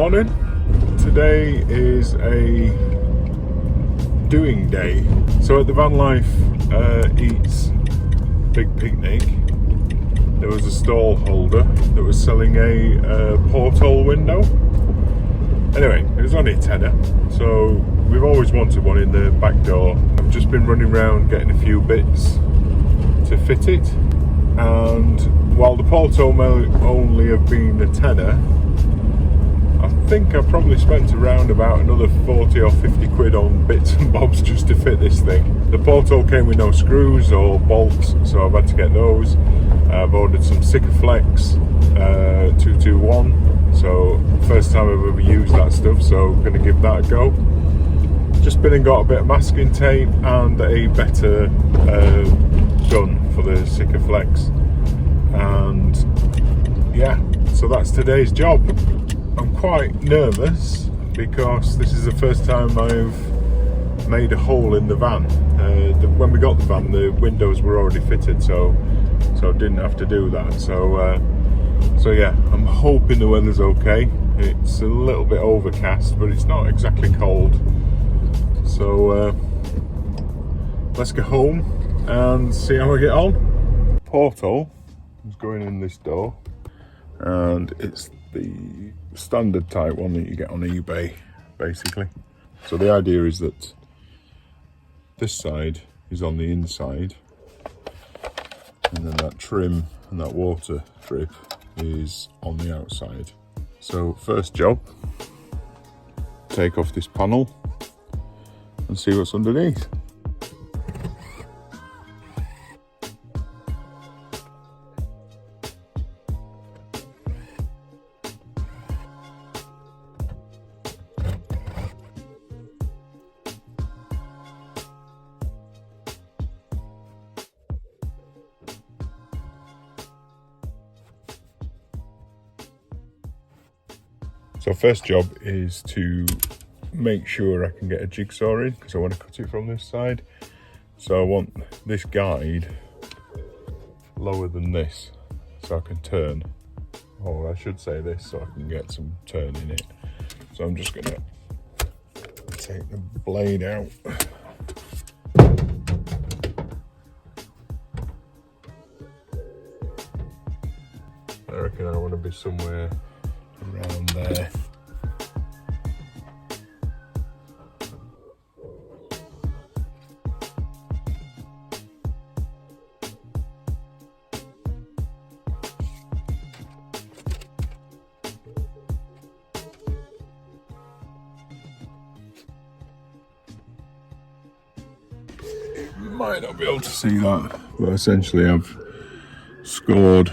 morning. Today is a doing day. So at the Vanlife Eats Big Picnic, there was a stall holder that was selling a porthole window. Anyway, it was only a tenner, so we've always wanted one in the back door. I've just been running around getting a few bits to fit it, and while the porthole may only have been a tenner, I think I've probably spent around about another 40 or 50 quid on bits and bobs just to fit this thing. The porthole came with no screws or bolts, so I've had to get those. I've ordered some Sikaflex 221, so first time I've ever used that stuff, so I'm going to give that a go. Just been and got a bit of masking tape and a better gun for the Sikaflex, and yeah, so that's today's job. I'm quite nervous because this is the first time I've made a hole in the van. When we got the van, the windows were already fitted, so I didn't have to do that. So yeah, I'm hoping the weather's okay. It's a little bit overcast, but it's not exactly cold. So let's go home and see how I get on. Porthole is going in this door, and it's the standard type one that you get on eBay, basically. So the idea is that this side is on the inside, and then that trim and that water drip is on the outside. So first job, take off this panel and see what's underneath. So first job is to make sure I can get a jigsaw in, because I want to cut it from this side. So I want this guide lower than this so I can turn, or I should say this, so I can get some turn in it. So I'm just going to take the blade out. I reckon I want to be somewhere around there. You might not be able to see that, but essentially I've scored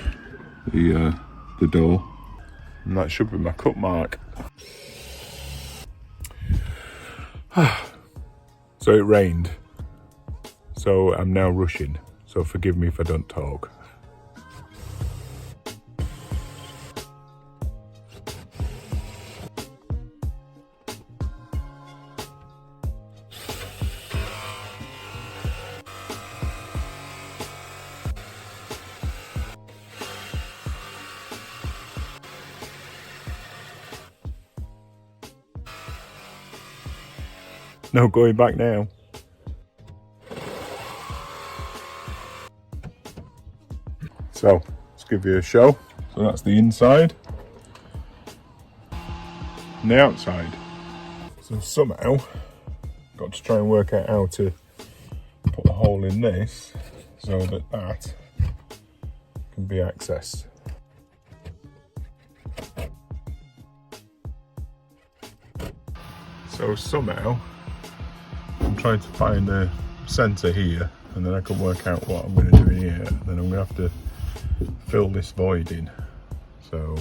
the door. And that should be my cut mark. So it rained, so I'm now rushing, so forgive me if I don't talk. No going back now. So let's give you a show. So that's the inside and the outside. So somehow got to try and work out how to put a hole in this so that that can be accessed. So somehow I'm trying to find the centre here, and then I can work out what I'm going to do in here. Then I'm going to have to fill this void in. So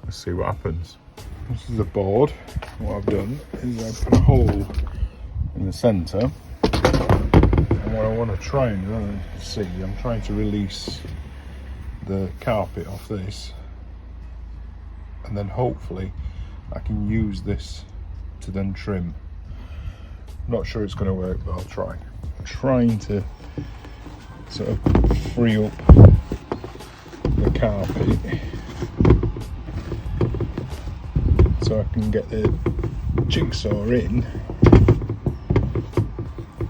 let's see what happens. This is a board. What I've done is I've put a hole in the centre, and what I want to try and see, I'm trying to release the carpet off this, and then hopefully I can use this to then trim. I'm not sure it's going to work, but I'll try. I'm trying to sort of free up the carpet so I can get the jigsaw in,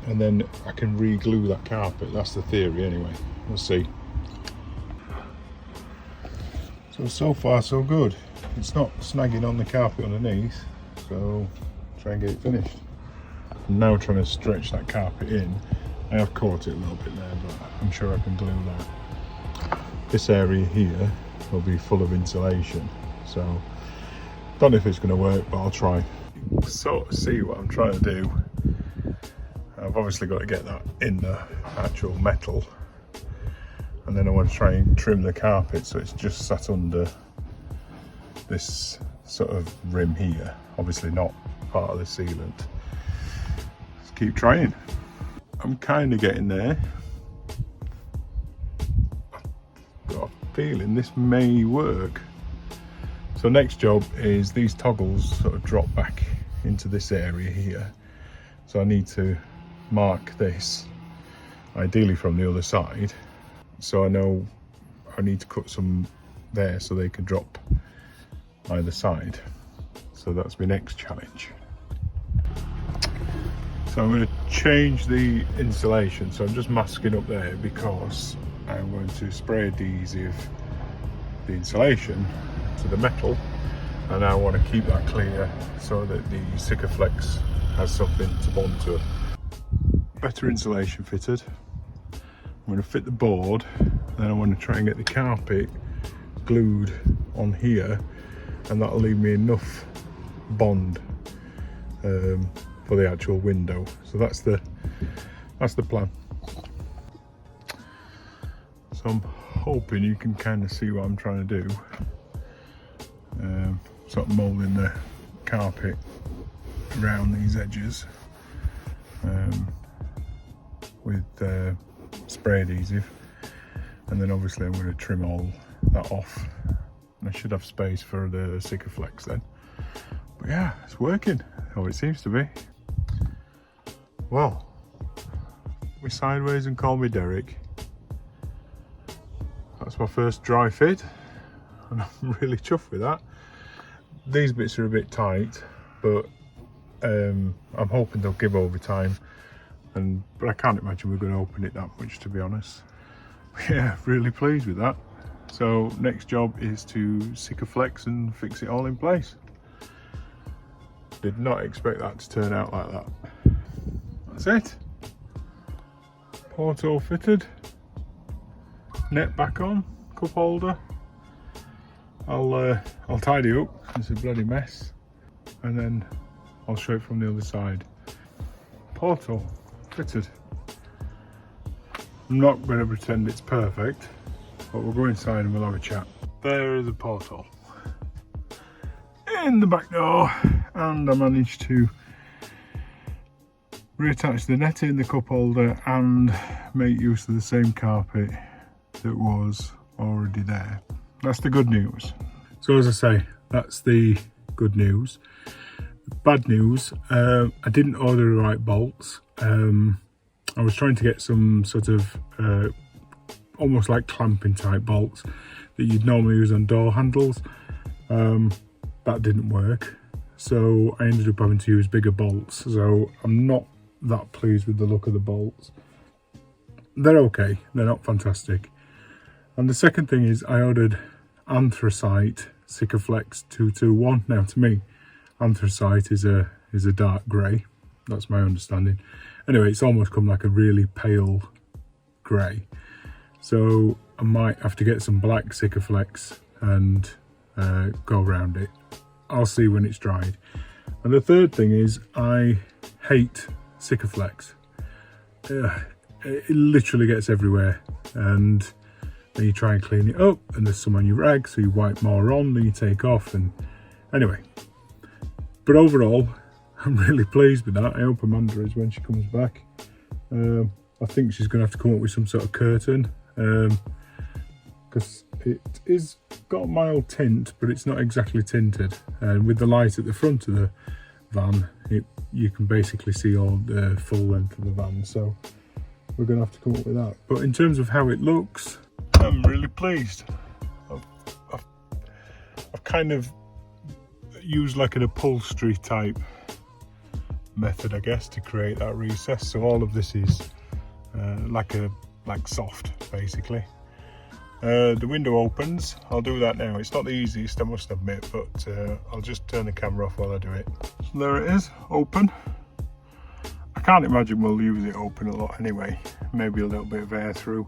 and then I can re-glue that carpet. That's the theory anyway. We'll see. So far so good. It's not snagging on the carpet underneath, so try and get it finished. I'm now trying to stretch that carpet in. I have caught it a little bit there, but I'm sure I can glue that. This area here will be full of insulation, so don't know if it's going to work, but I'll try. Sort of see what I'm trying to do. I've obviously got to get that in the actual metal, and then I want to try and trim the carpet so it's just sat under this sort of rim here, obviously not part of the sealant. Let's keep trying. I'm kind of getting there. I've got a feeling this may work. So next job is these toggles sort of drop back into this area here, so I need to mark this ideally from the other side, so I know I need to cut some there so they can drop either side. So that's my next challenge. So I'm going to change the insulation, so I'm just masking up there because I'm going to spray adhesive the insulation to the metal, and I want to keep that clear so that the Sikaflex has something to bond to. Better insulation fitted. I'm going to fit the board, and then I want to try and get the carpet glued on here, and that'll leave me enough bond for the actual window. So that's the plan. So I'm hoping you can kind of see what I'm trying to do. Sort of moulding the carpet around these edges with spray adhesive, and then obviously I'm going to trim all that off, and I should have space for the Sikaflex then. But yeah, it's working. Oh, it seems to be. Well, we sideways and call me Derek. That's my first dry fit, and I'm really chuffed with that. These bits are a bit tight, but I'm hoping they'll give over time, but I can't imagine we're going to open it that much, to be honest. But yeah, really pleased with that. So next job is to Sikaflex and fix it all in place. Did not expect that to turn out like that. That's it. Porthole fitted, net back on, cup holder. I'll tidy up. It's a bloody mess, and then I'll show it from the other side. Porthole fitted. I'm not going to pretend it's perfect, but we'll go inside and we'll have a chat. There is a porthole in the back door, and I managed to reattach the net in the cup holder and make use of the same carpet that was already there. That's the good news. So as I say, that's the good news. The bad news, I didn't order the right bolts. I was trying to get some sort of almost like clamping type bolts that you'd normally use on door handles. That didn't work, so I ended up having to use bigger bolts. So I'm not that pleased with the look of the bolts. They're okay, they're not fantastic. And the second thing is I ordered Anthracite Sikaflex 221. Now to me, anthracite is a dark grey. That's my understanding. Anyway, it's almost come like a really pale grey. So I might have to get some black Sikaflex and go around it. I'll see when it's dried. And the third thing is I hate Sikaflex. It literally gets everywhere, and then you try and clean it up and there's some on your rag, so you wipe more on than you take off. And anyway, but overall I'm really pleased with that. I hope Amanda is when she comes back. I think she's gonna have to come up with some sort of curtain, because it is got a mild tint, but it's not exactly tinted, and with the light at the front of the van you can basically see all the full length of the van, so we're gonna have to come up with that. But in terms of how it looks, I'm really pleased. I've kind of used like an upholstery type method, I guess, to create that recess. So all of this is like soft, basically. The window opens. I'll do that now. It's not the easiest, I must admit, but I'll just turn the camera off while I do it. So there it is, open. I can't imagine we'll use it open a lot anyway. Maybe a little bit of air through.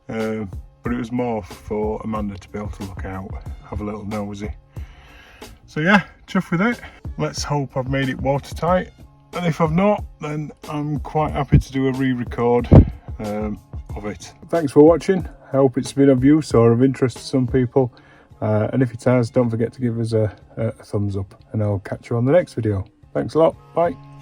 But it was more for Amanda to be able to look out, have a little nosy. So yeah, chuffed with it. Let's hope I've made it watertight. And if I've not, then I'm quite happy to do a re-record of it. Thanks for watching. I hope it's been of use or of interest to some people. And if it has, don't forget to give us a thumbs up, and I'll catch you on the next video. Thanks a lot. Bye.